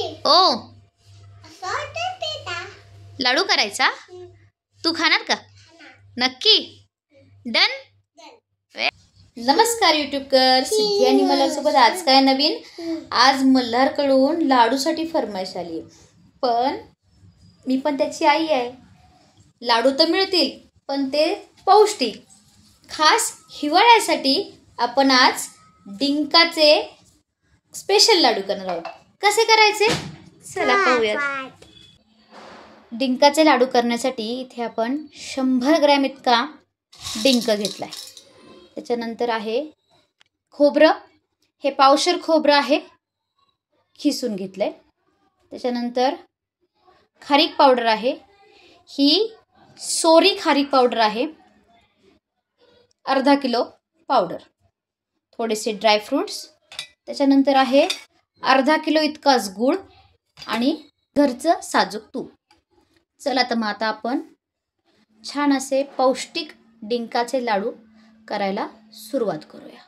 ओ लाडू करायचा तू खाणार का नक्की डन। नमस्कार यूट्यूबकर सिद्धी आणि मल्हार सोबत आज काय नवीन। आज मल्हारकडून लाडूसाठी फरमाईश आली पण मी पण त्याची आई आहे। लाडू तर मिळतील पण ते पौष्टिक खास हिवाळ्यासाठी आपण आज डिंकाचे स्पेशल लाडू करणार आहोत। कसे करायचे चला पाहूया। डिंकाचे लाडू करण्यासाठी इथे आपण 100 ग्रॅम इतका डिंक घेतलाय। त्याच्यानंतर आहे खोबरं, हे पावशेर खोबरं आहे खिसून घेतलंय। त्याच्यानंतर खारीक पावडर आहे, ही सोरी खारीक पावडर आहे, अर्धा किलो पावडर, थोडेसे ड्राय फ्रूट्स, त्याच्यानंतर आहे अर्धा किलो इतकाच गूळ आणि घरचं साजूक तूप। चला तर मग आता आपण छान असे पौष्टिक डिंकाचे लाडू करायला सुरुवात करूया।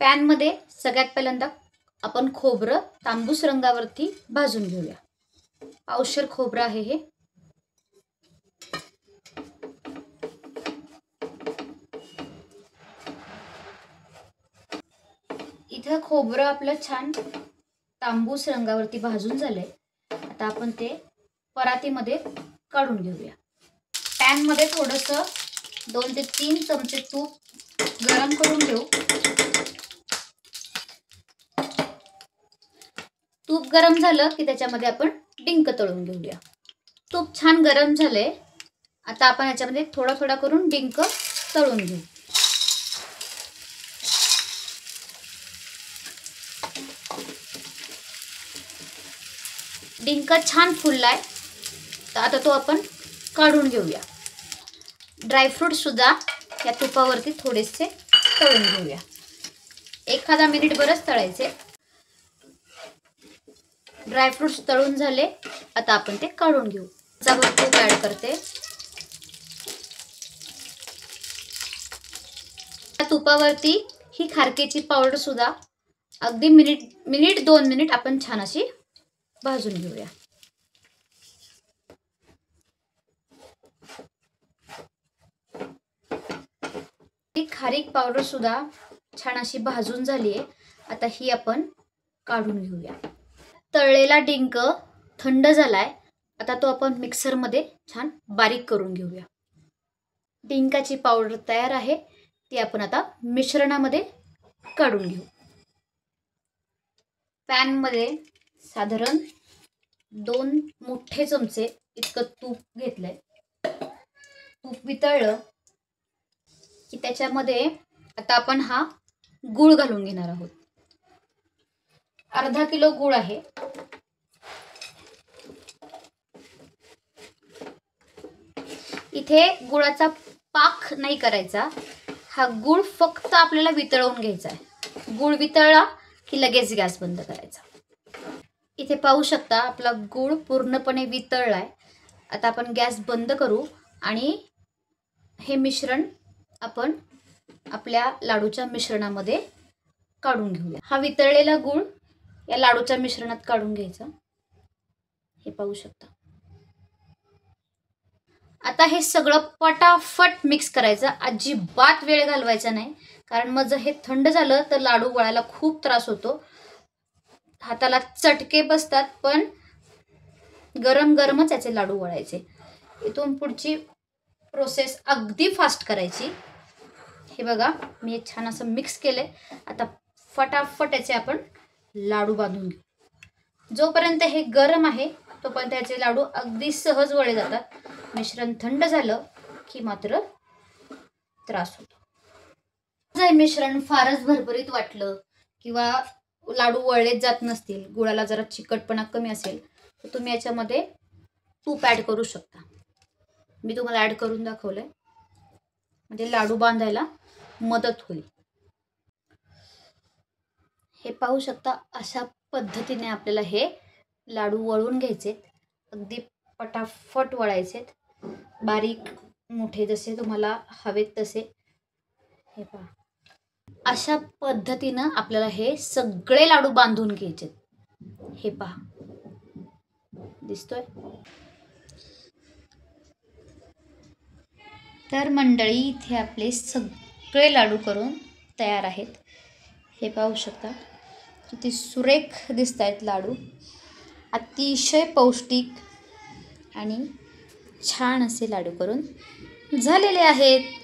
पॅन मध्ये सगळ्यात पहिल्यांदा आपण खोबरं तांबूस रंगावरती भाजून घेऊया। पावशेर खोबरं आहे हे। इथं खोबरं आपलं छान तांबूस रंगावरती भाजून झालंय। आता आपण ते परातीमध्ये काढून घेऊया। पॅन मध्ये थोडंसं 2 ते 3 चमचे तूप गरम करून घेऊ। तूप गरम झालं की त्याच्यामध्ये आपण डिंक तळून घेऊया। तूप छान गरम झाले, आता आपण याच्यामध्ये थोडा थोडा करून डिंक तळून घेऊ। डिंक छान फुललाय तर आता तो आपण काढून घेऊया। ड्रायफ्रूट सुद्धा या तुपावरती थोडेसे तळून घेऊया। एखादा मिनिट बरंच तळायचे। ड्रायफ्रूट्स तळून झाले, आता आपण ते काढून घेऊ। त्याच्यावर तूप ऍड करते। त्या तुपावरती ही खारकेची पावडर सुद्धा अगदी मिनिट 2 मिनिट आपण छान अशी भाजून घेऊया। ही खारीक पावडर सुद्धा छान अशी भाजून झाली आहे, आता ही आपण काढून घेऊया। तळलेला डिंक थंड झालाय, आता तो आपण मिक्सर मध्ये छान बारीक करून घेऊया। डिंकाची पावडर तयार आहे, ती आपण आता मिश्रणामध्ये काढून घेऊ। पॅन मध्ये साधारण 2 मोठे चमचे इतकं तूप घेतलंय। तूप वितळलं की त्याच्यामध्ये आता आपण हा गूळ घालून घेणार आहोत। अर्धा किलो गूळ आहे। इथे गुळाचा पाक नाही करायचा, हा गूळ फक्त आपल्याला वितळवून घ्यायचा आहे। गूळ वितळला की लगेच गॅस बंद करायचा। इथे पाहू शकता आपला गूळ पूर्णपणे वितळलाय। आता आपण गॅस बंद करू आणि हे मिश्रण आपण आपल्या लाडूच्या मिश्रणामध्ये काढून घेऊया। हा वितळलेला गूळ या लाडूच्या मिश्रणात काढून घ्यायचा, हे पाहू शकता। आता हे सगळं पटाफट मिक्स करायचं, अजिबात वेळ घालवायचा नाही, कारण मग जर हे थंड झालं तर लाडू वळायला खूप त्रास होतो, हाताला चटके बसतात, पण गरम गरमच याचे लाडू वळायचे। इथून पुढची प्रोसेस अगदी फास्ट करायची। हे बघा मी छान असं मिक्स केले, आता फटाफट याचे आपण लाडू बांधून घेऊ। जोपर्यंत हे गरम आहे तोपर्यंत याचे लाडू अगदी सहज वळले जातात। मिश्रण थंड झालं की मात्र त्रास होतो। जर हे मिश्रण फारच भरभरीत वाटलं किंवा लाडू वळलेच जात नसतील, गुळाला जरा चिकटपणा कमी असेल, तर तुम्ही याच्यामध्ये तूप ऍड करू शकता। मी तुम्हाला ऍड करून दाखवलंय, म्हणजे लाडू बांधायला मदत होईल। हे पाहू शकता, अशा पद्धतीने आपल्याला हे लाडू वळून घ्यायचे, अगदी पटाफट वळायचे, बारीक मोठे जसे तुम्हाला हवेत तसे। हे पहा, अशा पद्धतीनं आपल्याला हे सगळे लाडू बांधून घ्यायचे। हे पहा दिसतोय. तर मंडळी इथे आपले सगळे लाडू करून तयार आहेत. हे पाहू शकता किती सुरेख दिसत आहेत लाडू. अतिशय पौष्टिक आणि छान असे लाडू करून झालेले आहेत.